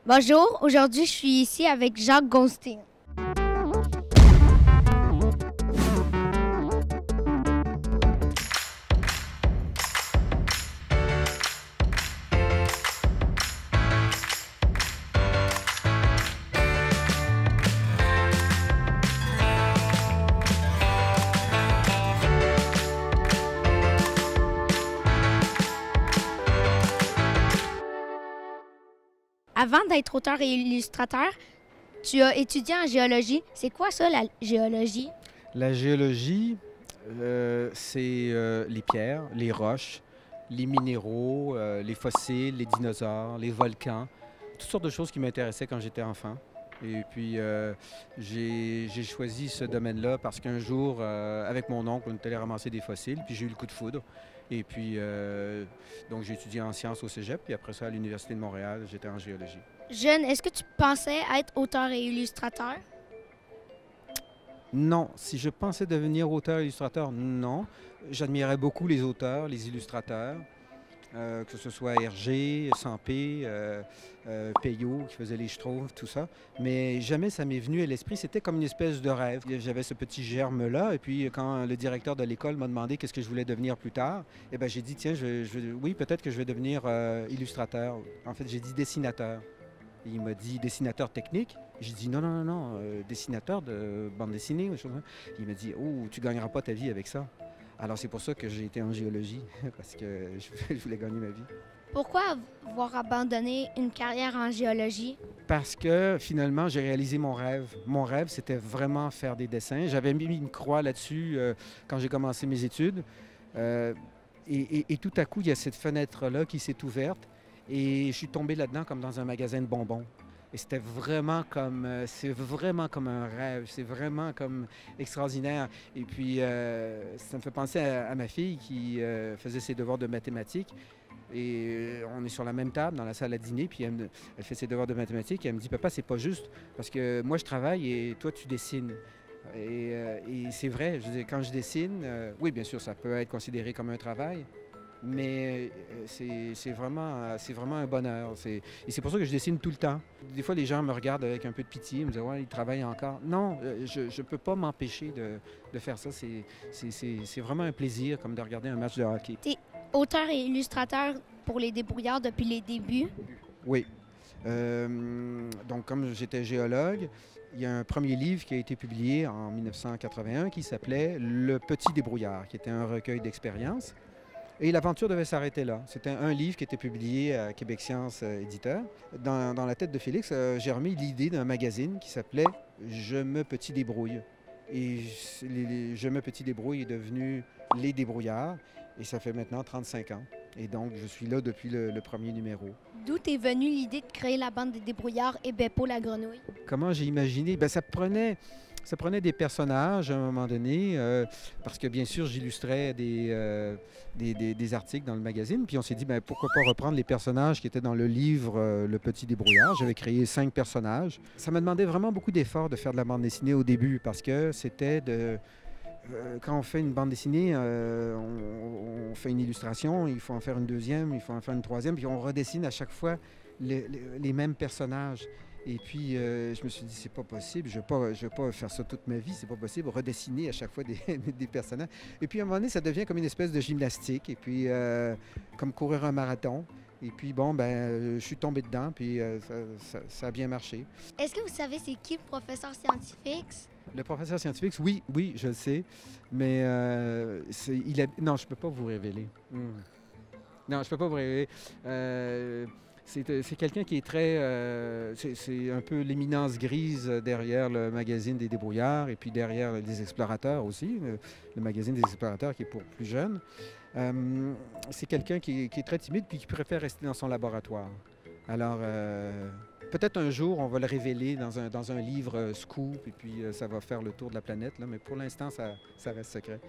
Bonjour, aujourd'hui je suis ici avec Jacques Gonstein. Avant d'être auteur et illustrateur, tu as étudié en géologie. C'est quoi ça, la géologie? La géologie, c'est les pierres, les roches, les minéraux, les fossiles, les dinosaures, les volcans, toutes sortes de choses qui m'intéressaient quand j'étais enfant. Et puis, j'ai choisi ce domaine-là parce qu'un jour, avec mon oncle, on est allé ramasser des fossiles, puis j'ai eu le coup de foudre. Et puis, donc j'ai étudié en sciences au cégep, puis après ça, à l'Université de Montréal, j'étais en géologie. Jeune, est-ce que tu pensais être auteur et illustrateur? Non, si je pensais devenir auteur-illustrateur, non. J'admirais beaucoup les auteurs, les illustrateurs, que ce soit Hergé, Sampé, Peyoult qui faisait les Schtroumpfs, tout ça. Mais jamais ça m'est venu à l'esprit. C'était comme une espèce de rêve. J'avais ce petit germe-là. Et puis, quand le directeur de l'école m'a demandé qu'est-ce que je voulais devenir plus tard, eh bien, j'ai dit, tiens, oui, peut-être que je vais devenir illustrateur. En fait, j'ai dit dessinateur. Il m'a dit dessinateur technique. J'ai dit non, non, non, non, dessinateur de bande dessinée. Ou chose. Il m'a dit, oh, tu gagneras pas ta vie avec ça. Alors c'est pour ça que j'ai été en géologie, parce que je voulais gagner ma vie. Pourquoi avoir abandonné une carrière en géologie? Parce que finalement, j'ai réalisé mon rêve. Mon rêve, c'était vraiment faire des dessins. J'avais mis une croix là-dessus quand j'ai commencé mes études. Et tout à coup, il y a cette fenêtre-là qui s'est ouverte. Et je suis tombé là-dedans comme dans un magasin de bonbons. Et c'était vraiment comme, c'est vraiment comme un rêve, c'est vraiment comme extraordinaire. Et puis, ça me fait penser à ma fille qui faisait ses devoirs de mathématiques. Et on est sur la même table dans la salle à dîner, puis elle fait ses devoirs de mathématiques et elle me dit, papa, c'est pas juste, parce que moi je travaille et toi tu dessines. Et c'est vrai, je veux dire, quand je dessine, oui, bien sûr, ça peut être considéré comme un travail, mais c'est vraiment un bonheur. Et c'est pour ça que je dessine tout le temps. Des fois, les gens me regardent avec un peu de pitié, ils me disent, ouais, il travaille encore. Non, je ne peux pas m'empêcher de faire ça. C'est vraiment un plaisir, comme de regarder un match de hockey. Tu es auteur et illustrateur pour les débrouillards depuis les débuts. Oui. Donc, comme j'étais géologue, il y a un premier livre qui a été publié en 1981 qui s'appelait Le Petit Débrouillard, qui était un recueil d'expériences. Et l'aventure devait s'arrêter là. C'était un livre qui était publié à Québec Science Éditeur. Dans la tête de Félix, j'ai remis l'idée d'un magazine qui s'appelait Je me petit débrouille. Et Je me petit débrouille est devenu Les Débrouillards. Et ça fait maintenant 35 ans. Et donc, je suis là depuis le premier numéro. D'où est venue l'idée de créer la bande des débrouillards et Beppo la grenouille? Comment j'ai imaginé? Bien, ça prenait des personnages à un moment donné, parce que bien sûr, j'illustrais des articles dans le magazine. Puis on s'est dit, bien, pourquoi pas reprendre les personnages qui étaient dans le livre Le Petit Débrouillard. J'avais créé 5 personnages. Ça m'a demandé vraiment beaucoup d'efforts de faire de la bande dessinée au début, parce que c'était de... Quand on fait une bande dessinée, on fait une illustration, il faut en faire une deuxième, il faut en faire une troisième, puis on redessine à chaque fois les mêmes personnages. Et puis, je me suis dit, c'est pas possible, je vais pas faire ça toute ma vie, c'est pas possible, redessiner à chaque fois des personnages. Et puis, à un moment donné, ça devient comme une espèce de gymnastique, et puis, comme courir un marathon. Et puis, bon, ben, je suis tombé dedans, puis ça a bien marché. Est-ce que vous savez c'est qui le professeur scientifique? Le professeur scientifique, oui, oui, je le sais, mais non, je ne peux pas vous révéler. Non, je ne peux pas vous révéler. C'est quelqu'un qui est très... c'est un peu l'éminence grise derrière le magazine des débrouillards et puis derrière les explorateurs aussi, le magazine des explorateurs qui est pour plus jeunes. C'est quelqu'un qui est très timide puis qui préfère rester dans son laboratoire. Alors, peut-être un jour, on va le révéler dans un livre scoop et puis ça va faire le tour de la planète, là, mais pour l'instant, ça reste secret.